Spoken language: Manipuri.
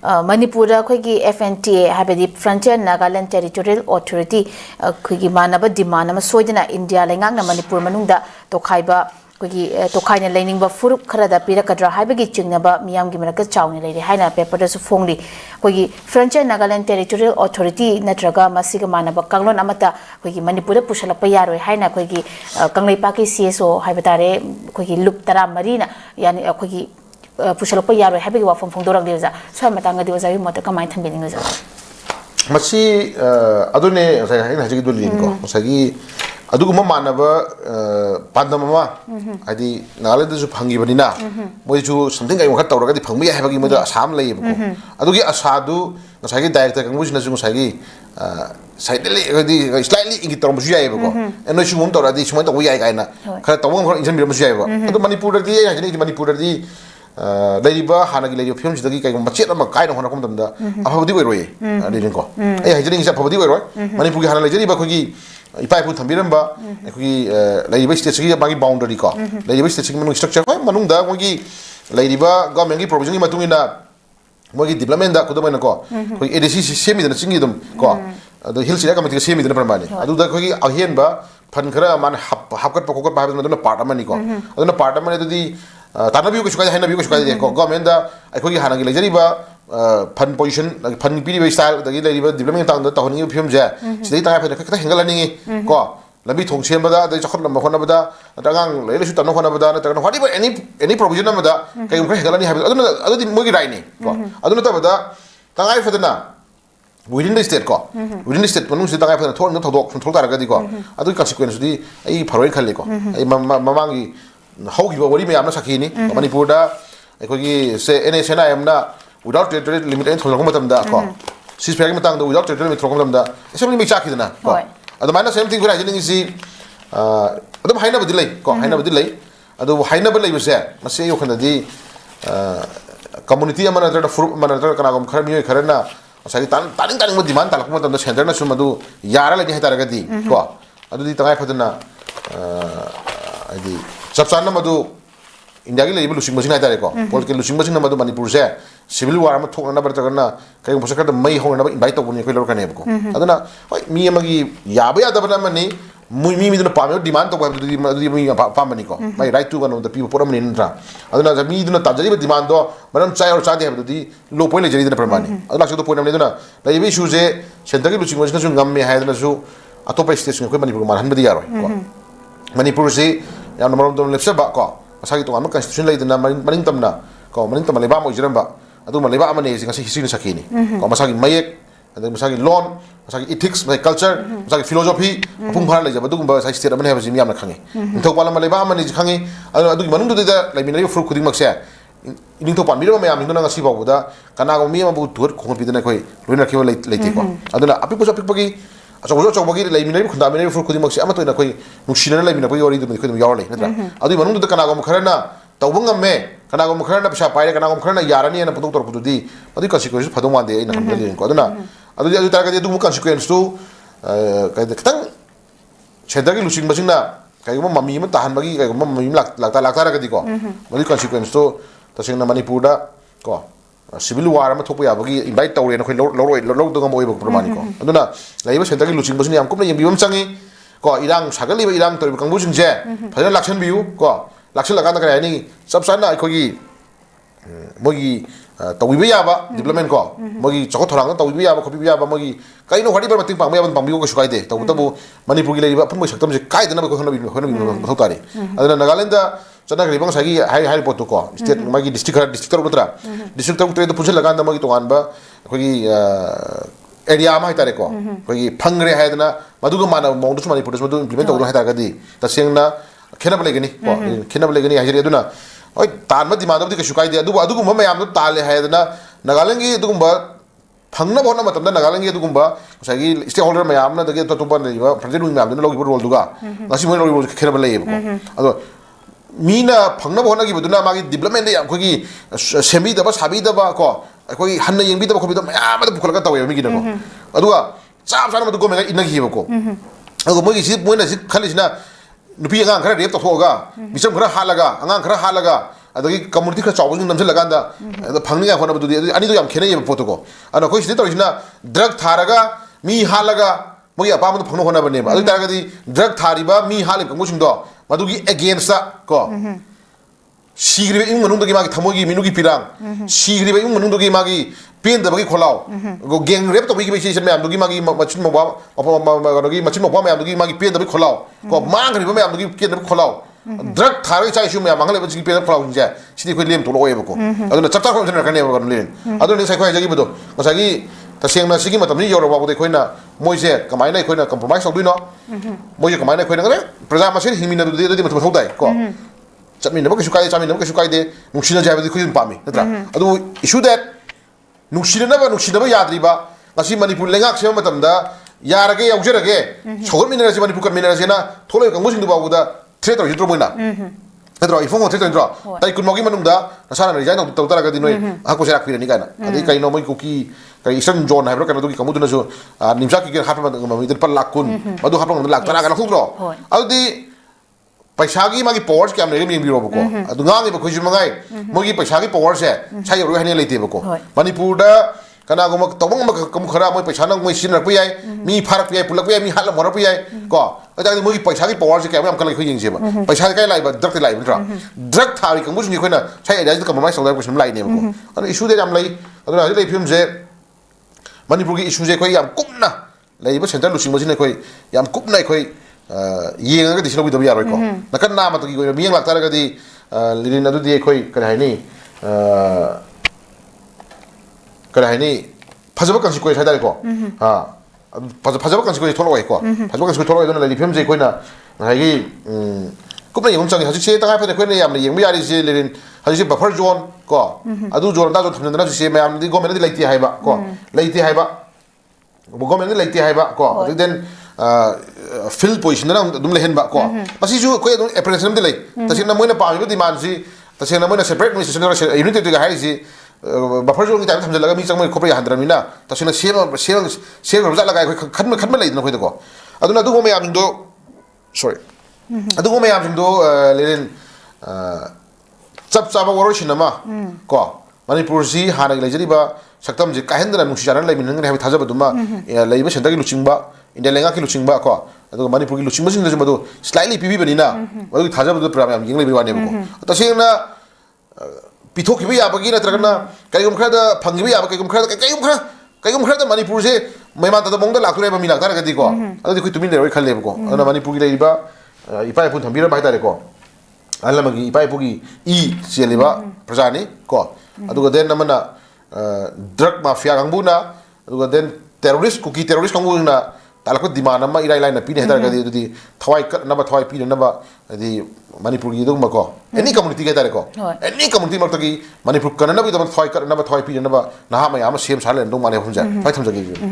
manipura khoi gi FNTA habedi Frontier Nagaland Territorial Authority khoi gi manaba demand ama soidina India lengang na manipur manungda tokhaiba khoi gi tokhaina lening ba furup khara da pira kadra habegi chingnaba miyam gi manaka chawni leire haina paper da su phongli khoi gi Frontier Nagaland Territorial Authority natraga masiga manaba kanglon amata khoi gi manipur da pusalapa yaroi haina khoi gi kanglei paki CSO haibetare khoi gi loop tara marina yani khoi gi pusalapa yaroi habegi wafam phongdorang deuza so matanga deuza wi mota kamai thambeni ngoza masi adune sai haina hajigi dolin ko sagi aduguma manaba pandamama adi nagaland ju phangi banina moi ju something kai wakhat tawraga di phangmi habagi moda asam lei ko adugi asadu ngasagi director kangbu sina ju ngasagi slightly ingi tormu ju yai ko eno chu mum tawra di sumai tawu yai kaina khara tawang khara injan biram ju yai ko adu manipur di ya jini manipur di laiba hanagi laiba film jidagi kai machet ama kai na hona kom damda afabudi wei roi adi ko ai hajini ngisa afabudi wei roi manipur gi hana lajari ba khogi ipai pu thambiram ba khogi laiba state gi bangi boundary ko laiba state gi manung structure ko manung da khogi laiba government gi provision gi matungina mogi development da kudamai na ko khogi ADC semi da singi dum ko ado hill sira committee semi da pramani adu da khogi ahen ba fan khara man hapkat pakokot ba ba part amani ko adu na part amani di tanabi ko shukai haina bi ko shukai ko government da khogi hana gi lajari ba fan position fan piri be style da gi laiba development tang da tahoni film je sidai ta fa ka hengalani ko labi thong chen bada da chakhot lam khona bada dangang leile su tan khona bada na tan whatever any provision amada kai um hengalani ha adu di mogi rai ni ko adu na ta bada tangai fa na within the state ko within the state manung si tangai fa na thon thodok thol tar ga di ko adu consequence di ai pharoi khale ko ai mamangi haugi ba wari me amna sakhi ni manipur da ko gi se NSNI amna without territory limit and thong matam da ko sis pegi matang da without territory limit thong matam da assembly mi chakhi na ko adu mana same thing gura jini si adu haina badi lai ko haina badi lai adu haina ba lai base mase yo khanda di community amana da furu amana da kana gom khar mi khar na asagi taning mo demand talak matam da center na sum adu yara lai ni hatara ga di ko adu di tangai phadna adi sabsan na madu India ki level lusing machine ai tare ko political lusing machine na madu manipur se civil war ma thokna na bar takna kai mo sakar da mai hong na invite to ni ko lor kane ko aduna hoi mi amagi yaba ya da bana mani mi duna pame demand to di mi pamani ko mai right to one of the people por mani ntra aduna mi duna tajari ba demand do manam chai or chade ha di lo point le jari dina pramani aduna so to point amni duna la yebi shoe je center ki lusing machine su ngam me ha dana su atopa station ko manipur man han ba di yaro ko manipur se ya no marom dum lepse ba ko asagi to am constitution lai dana maning tamna ko maning tam leba mo jiramba adu ma leba amane si ngasi history sakini ko masagi mayek adu masagi law masagi ethics masagi culture masagi philosophy apung phara lai jaba du ba sai state amane ha jimi amna khangi thok pala ma leba amane khangi adu manung du da lai minari fruit khuding makse ining to pan mi ma yam ngana ngasi ba buda kana go mi ma bu tur khong pi dana koi loina khiwa lai te ko aduna api pagi aso bagi lai minari khunda minari fruit khuding makse amato na koi nuksina lai minari ori du koi yaw lai natra adu manung du kana go kharana tawbang me kana go kharana pisa paire kana go kharana yarani na putuk tor putudi adu consequence phadong mande ina khamli ko aduna adu tar ga du consequence to kai tang chedagi lusing basing na kai go mami ma tahan bagi kai go mami lakta ra ga di ko adu consequence to tasing na manipur da ko civil war ma thopu ya bagi invite tawre na khoi lo do ngam oi bak pramani ko aduna laiba center gi lusing basing yam kom na yem biwam changi ko irang sagali ba irang tor kangbu sing je phajana lakshan biu ko lakshan laga na kai ni sab sana khoi gi mogi tawi ya ba development ko mogi chakot thorang tawi ya ba khopi ya ba mogi kai no hadi ba mating pang ya ban pang biu ko sukai de tabu tabu manipur gi laiba phum saktam je kai dana ba ko hono bi thotari aduna nagaland da chana gri bang sagi hai pot ko state magi district utra district utra to punchal laga da magi to an ba khoi area ma hitare ko khoi phangre haidana maduga mana mong du manipur du implement to haida ga di tasengna khena ba legani ko khena ba legani hajiri aduna oi tan ma demand di ka shukai de adu ma mayam du tale haidana nagaland gi du ba phangna bona matam da nagaland gi du ba sagi stakeholder mayam na da ge to to ban le ba president mayam da logi role du ga ngasi mo logi khena ba le ko ado Meena फंगना होना की बदुना मागी डेवलपमेंट या कोई सेमी दबा साबी दबा को कोई हन्ना यंग दबा कोई दबा या मत बुखल का तवे मी गिनो अदुआ चाप चाना मत को मेगा इना की को अगो मोगी सी मोइना सी खालिसिना नुपी आंगां खरा रेप तोगा मिसम खरा हालागा आंगां खरा हालागा ꯑꯗꯒꯤ ꯀꯝꯃꯨꯅꯤꯇꯤ ꯈꯔ ꯆꯥꯎꯕꯁꯤꯡ ꯅꯝꯁꯤꯜꯂꯀꯥꯟꯗ ꯐꯪꯅꯤꯡꯉꯥꯏ ꯍꯣꯠꯅꯕꯗꯨꯗꯤ ꯑꯅꯤꯗꯣ ꯌꯥꯝ ꯈꯦꯠꯅꯩꯌꯦꯕ ꯄꯣꯠꯇꯨꯀꯣ ꯑꯗꯣ ꯑꯩꯈꯣꯏ ꯁꯤꯗ ꯇꯧꯔꯤꯁꯤꯅ ꯗ꯭ꯔꯒ ꯊꯥꯔꯒ ꯃꯤ ꯍꯥꯠꯂꯒ ꯃꯣꯏꯒꯤ ꯑꯄꯥꯝꯕꯗꯣ ꯐꯪꯅ ꯍꯣꯠꯅꯕꯅꯦꯕ ꯑꯗꯨ ꯑꯣꯏꯇꯥꯔꯒꯗꯤ ꯗ꯭ꯔꯒ ꯊꯥꯔꯤꯕ ꯃꯤ ꯍꯥꯠꯂꯤꯕ ꯀꯥꯡꯕꯨꯁꯤꯡꯗꯣ ꯃꯗꯨꯒꯤ ꯑꯦꯒꯦꯟꯁꯇ ꯀꯣ 시그리베 임 문ung도기 마기 타모기 미누기 피랑 시그리베 임 문ung도기 마기 삐엔더버기 콜라오 그 갱랩 또 비기 비시 매 암도기 마기 마친 뭐바 어퍼마마기 마친 뭐바 매 암도기 마기 삐엔더버기 콜라오 그 망그리베 매 암도기 삐엔더버기 콜라오 드럭 타르 차이슈 매 망글레 지기 삐엔더 콜라오 이제 시디 그 림 돌아오게 보고 아도나 짭짭하면 저는 가네 보고 린 아도는 사이코 저기부터 자기 다시행나 시기 맞다면 여러분하고 되거나 모이제 그만이나 거나 컴프로마이즈 하고이노 모이제 그만이나 거나 그래 프로자 마신 힘이나 되게 뭐 호다이 거 ꯆꯠꯃꯤꯟꯅꯕ ꯀꯩꯁꯨ ꯀꯥꯏꯗꯦ ꯆꯥꯃꯤꯟꯅꯕ ꯀꯩꯁꯨ ꯀꯥꯏꯗꯦ ꯅꯨꯡꯁꯤꯅꯖꯦ ꯍꯥꯏꯕꯗꯤ ꯑꯩꯈꯣꯏ ꯑꯗꯨꯝ ꯄꯥꯝꯃꯤ ꯅꯠꯇ꯭ꯔꯥ ꯑꯗꯨ ꯏꯁꯨ ꯗꯦꯠ ꯅꯨꯡꯁꯤꯅꯕ ꯌꯥꯗ꯭ꯔꯤꯕ ꯉꯁꯤ ꯃꯅꯤꯄꯨꯔ ꯂꯩꯉꯥꯛ ꯁꯦꯝꯕ ꯃꯇꯝꯗ ꯌꯥꯔꯒꯦ ꯌꯥꯎꯖꯔꯒꯦ ꯁꯧꯒꯠꯃꯤꯟꯅꯔꯁꯤ ꯃꯅꯤꯄꯨꯔ ꯀꯟꯃꯤꯟꯅꯔꯁꯤꯅ ꯊꯣꯛꯂꯛꯏꯕ ꯀꯥꯡꯕꯨꯁꯤꯡꯗꯨ ꯐꯥꯎꯕꯗ ꯊ꯭ꯔꯦꯠ ꯇꯧꯔꯤꯁꯤꯗ꯭ꯔꯣ ꯃꯣꯏꯅ ꯅꯠꯇ꯭ꯔꯣ ꯏꯐꯣꯡ ꯊ꯭ꯔꯦꯠ ꯇꯧꯔꯤꯗ꯭ꯔꯣ ꯇꯥꯔꯤꯛ 20ꯒꯤ ꯃꯅꯨꯡꯗ ꯅꯁꯥꯅ ꯔꯤꯖꯥꯏꯟ ꯇꯧ ꯇꯥꯔꯒꯗꯤ ꯅꯣꯏ ꯑꯍꯛꯄꯁꯦ ꯂꯥꯛꯄꯤꯔꯅꯤ ꯀꯥꯏꯅ ꯑꯗꯩ ꯀꯩꯅꯣ ꯃꯣꯏ ꯀꯨꯀꯤ ꯀꯩ ꯏꯁꯇꯔꯟ ꯖꯣꯟ ꯍꯥꯏꯕ꯭ꯔꯥ ꯀꯩꯅꯣꯗꯨꯒꯤ ꯀꯥꯡꯕꯨꯗꯨꯅꯁꯨ ꯅꯤꯝꯆꯥꯛꯀꯤ ꯍꯥꯠꯄ ꯃꯇꯝꯗ ꯂꯨꯄꯥ ꯂꯥꯛ 10 ꯃꯗꯨ ꯍꯥꯠꯄ ꯃꯇꯝꯗ ꯂꯥꯛ 10 ꯀꯥꯏꯅ ꯂꯧꯊꯣꯛꯇ꯭ꯔꯣ ꯑꯗꯨꯗꯤ पैसागी मागी पावर्स क्या मेरे में बिरो बको अदुंगांगे बको जुमंगाई मोगी पैसागी पावर्स है छाई और हने लेते बको मणिपुर दा कना गम तबंग कम खरा मोई पैसा नंग मोई सिन रप याय मी फारक याय पुलक याय मी हाल मरप याय को अदागी मोगी पैसागी पावर्स क्या हम कल खै यिंगसेबा पैसा काय Laiba drug Laiba drug drug थारी कंबु जुनि खैना छाई एदाज कममाइज सौदा क्वेश्चन लाइने बको अन इशू दे जाम लाई अदुना हजि लै फिल्म जे मणिपुर की इशू जे खै याम कुपना लाइबा सेंटर लुसिंग मसिने खै याम कुपना खै येंगगदि सिलौबिदब यारोइको नकन नामतगी गोय मियंग लाक्तारगदि लिरिन अदुदि अखोय करै हाइनी फजब कंसिक्वेन्स हाइदारेको हा फजब कंसिक्वेन्स थोलवाइको फजब कंसिक्वेन्स थोलवाइ दन लि फिल्म जे कोइना हाइगी कुपना यम चंग हजि से तंगाइ फदे कोइना याम येंग यारि जे लिरिन हजि से बफर जोन को अदु जोन दा जोन थमनदना से मयाम दि गवर्नमेंट दि लाइति हाइबा को लाइति हाइबा गवर्नमेंट दि लाइति हाइबा को देन फिल पोजिशन अदुम लेहनबा को मसिजु कोइ अदुम एप्रेसेंट दि लै तसिना मोइना पामिबो डिमांड सि तसिना मोइना सेपरेट एडमिनिस्ट्रेशन यूनिट दि हाइ सि बफर जोन टाइम थमजलगा मी चंगमय खोपय हांद्रमिना तसिना सेम रजा लगा कोइ खन्म लैदन खोइ दको अदुना दुगो मयाम दो सॉरी अदुगो मयाम दो लेन चप चाबा वरोसिनमा को मणिपुर सि हाना लेजरिबा सक्तम जे काहेंदना नुसि जाना लैमिनंगने हाबि थाजबदुमा लैबा सेंटरगी लुचिंगबा इंडिया लेंगा की लुचिंगबा को अदुगा मणिपुर की लुचिंग मसिन मदु स्लाइटली पीबी बनिना मदु थाजबदु प्रोग्राम याम यिंग लैबि वानेबो तसेंना पिथोखिबि याबगी नत्रगना कयगुम खरदा फंगिबि याब कयगुम खरदा मणिपुर से मैमान तद मोंगदा लाक्तुरेबा मिलाक तारगदि को अदुदि खै तुमिन लेरोय खल्लेबो को अदुना मणिपुर की लैबा इपाय पुन थंबिरा बाय तारे को अलमगी इपाय पुगी ई सेलिबा प्रजानि को अदुगा देन नमना ड्रग माफिया कांगबुना अदुगा देन टेररिस्ट कुकी टेररिस्ट कांगबुना तालको डिमांड अमा इराय लाइन पिने हेतारगदि दुदि थवाई कटनबा थवाई पिननबा दि मणिपुर की दुगमा को एनी कम्युनिटी के तारे को एनी कम्युनिटी मक्तगी मणिपुर कननबि दम थवाई कटनबा थवाई पिननबा नहा मयाम सेम साले दो माने हुंजा फाइ थमजगी